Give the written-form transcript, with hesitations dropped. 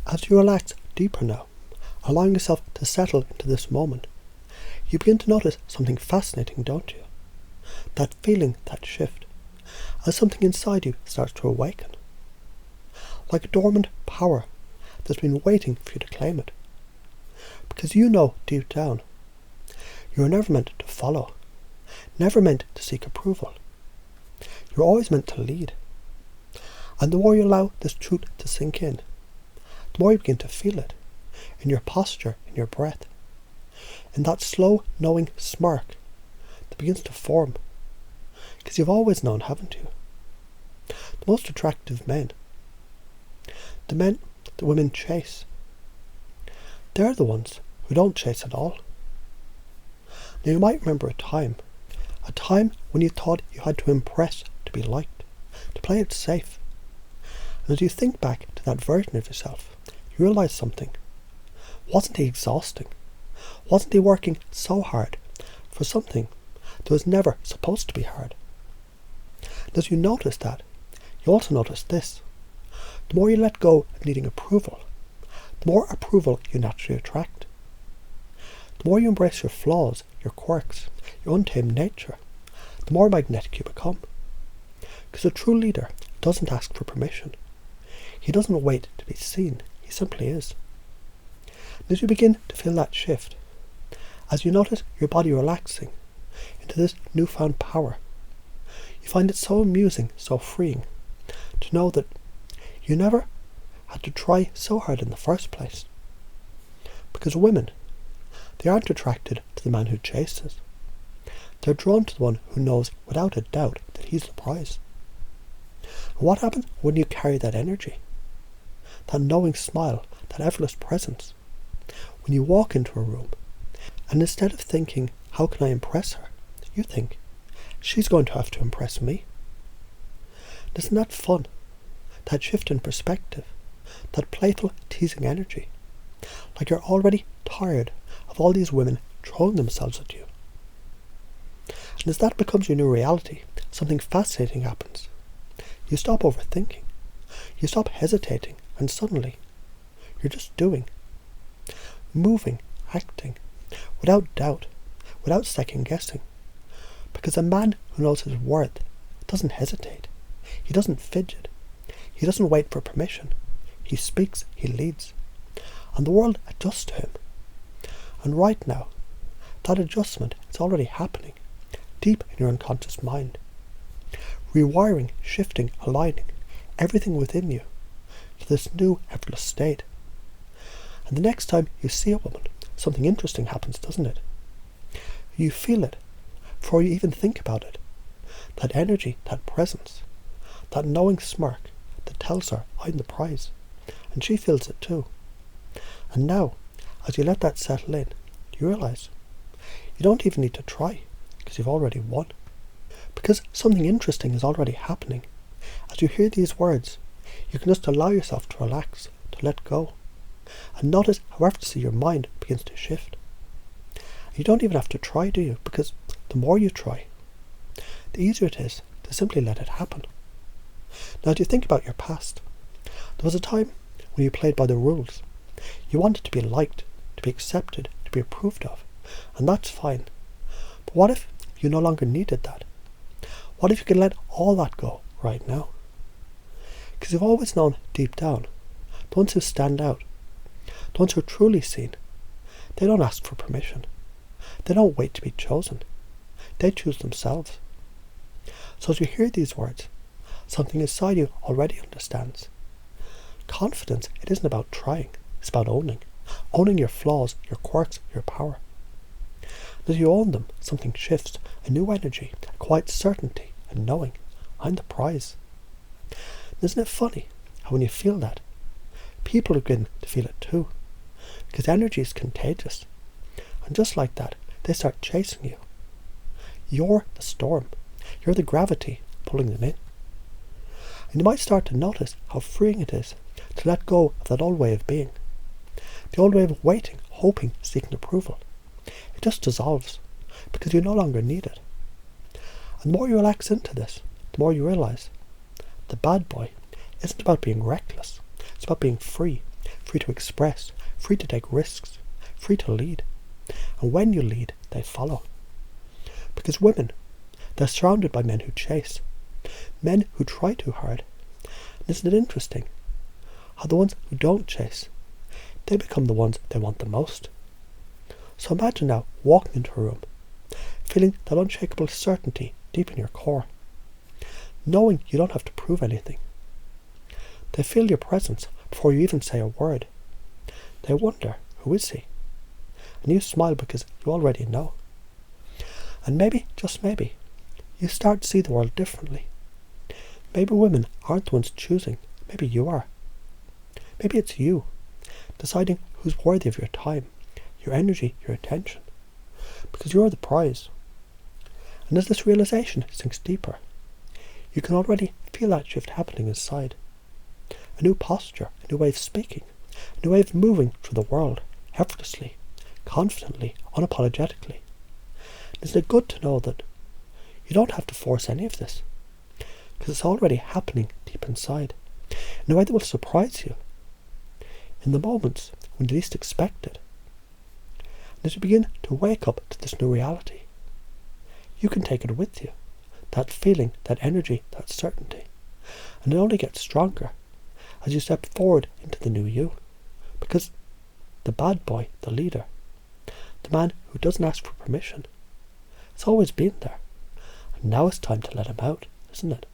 As you relax deeper now, allowing yourself to settle into this moment, you begin to notice something fascinating, don't you? That feeling, that shift, as something inside you starts to awaken. Like a dormant power that's been waiting for you to claim it. Because you know deep down, you were never meant to follow, never meant to seek approval. You're always meant to lead. And the more you allow this truth to sink in, the more you begin to feel it, in your posture, in your breath, in that slow, knowing smirk that begins to form. Because you've always known, haven't you? The most attractive men, the men that women chase, they're the ones who don't chase at all. Now you might remember a time when you thought you had to impress to be liked, to play it safe. And as you think back to that version of yourself, you realise something. Wasn't he exhausting? Wasn't he working so hard for something that was never supposed to be hard? And as you notice that, you also notice this. The more you let go of needing approval, the more approval you naturally attract. The more you embrace your flaws, your quirks, your untamed nature, the more magnetic you become. Because a true leader doesn't ask for permission. He doesn't wait to be seen. He simply is. And as you begin to feel that shift, as you notice your body relaxing into this newfound power, you find it so amusing, so freeing, to know that you never had to try so hard in the first place. Because women, they aren't attracted to the man who chases. They're drawn to the one who knows without a doubt that he's the prize. And what happens when you carry that energy? That knowing smile, that effortless presence. When you walk into a room, and instead of thinking, how can I impress her? You think, she's going to have to impress me. Isn't that fun? That shift in perspective, that playful, teasing energy. Like you're already tired of all these women throwing themselves at you. And as that becomes your new reality, something fascinating happens. You stop overthinking. You stop hesitating, and suddenly, you're just doing. Moving, acting, without doubt, without second guessing. Because a man who knows his worth doesn't hesitate. He doesn't fidget. He doesn't wait for permission. He speaks, he leads. And the world adjusts to him. And right now, that adjustment is already happening, deep in your unconscious mind. Rewiring, shifting, aligning, everything within you to this new effortless state. And the next time you see a woman, something interesting happens, doesn't it? You feel it, before you even think about it. That energy, that presence, that knowing smirk that tells her, I'm the prize. And she feels it too. And now, as you let that settle in, you realise you don't even need to try, because you've already won. Because something interesting is already happening. As you hear these words, you can just allow yourself to relax, to let go, and notice how effortlessly your mind begins to shift. You don't even have to try, do you? Because the more you try, the easier it is to simply let it happen. Now, as you think about your past, there was a time when you played by the rules. You wanted to be liked, to be accepted, to be approved of, and that's fine. But what if you no longer needed that? What if you could let all that go right now? Because you've always known deep down, the ones who stand out, the ones who are truly seen, they don't ask for permission. They don't wait to be chosen. They choose themselves. So as you hear these words, something inside you already understands. Confidence, it isn't about trying, it's about owning. Owning your flaws, your quirks, your power. And as you own them, something shifts, a new energy, a quiet certainty, and knowing, I'm the prize. And isn't it funny how when you feel that, people begin to feel it too? Because energy is contagious. And just like that, they start chasing you. You're the storm. You're the gravity pulling them in. And you might start to notice how freeing it is to let go of that old way of being. The old way of waiting, hoping, seeking approval. It just dissolves because you no longer need it. And the more you relax into this, the more you realise the bad boy isn't about being reckless. It's about being free free to express, free to take risks, free to lead. And when you lead, they follow. Because women, they're surrounded by men who chase, men who try too hard. And isn't it interesting how the ones who don't chase, they become the ones they want the most? So imagine now walking into a room, feeling that unshakable certainty deep in your core, knowing you don't have to prove anything. They feel your presence before you even say a word. They wonder, who is he? And you smile because you already know. And maybe, just maybe, you start to see the world differently. Maybe women aren't the ones choosing. Maybe you are. Maybe it's you, deciding who's worthy of your time, your energy, your attention. Because you're the prize. And as this realization sinks deeper, you can already feel that shift happening inside. A new posture, a new way of speaking, a new way of moving through the world, effortlessly, confidently, unapologetically. Isn't it good to know that you don't have to force any of this? Because it's already happening deep inside, in a way that will surprise you, in the moments when you least expect it. And as you begin to wake up to this new reality, you can take it with you, that feeling, that energy, that certainty. And it only gets stronger as you step forward into the new you. Because the bad boy, the leader, the man who doesn't ask for permission, it's always been there. And now it's time to let him out, isn't it?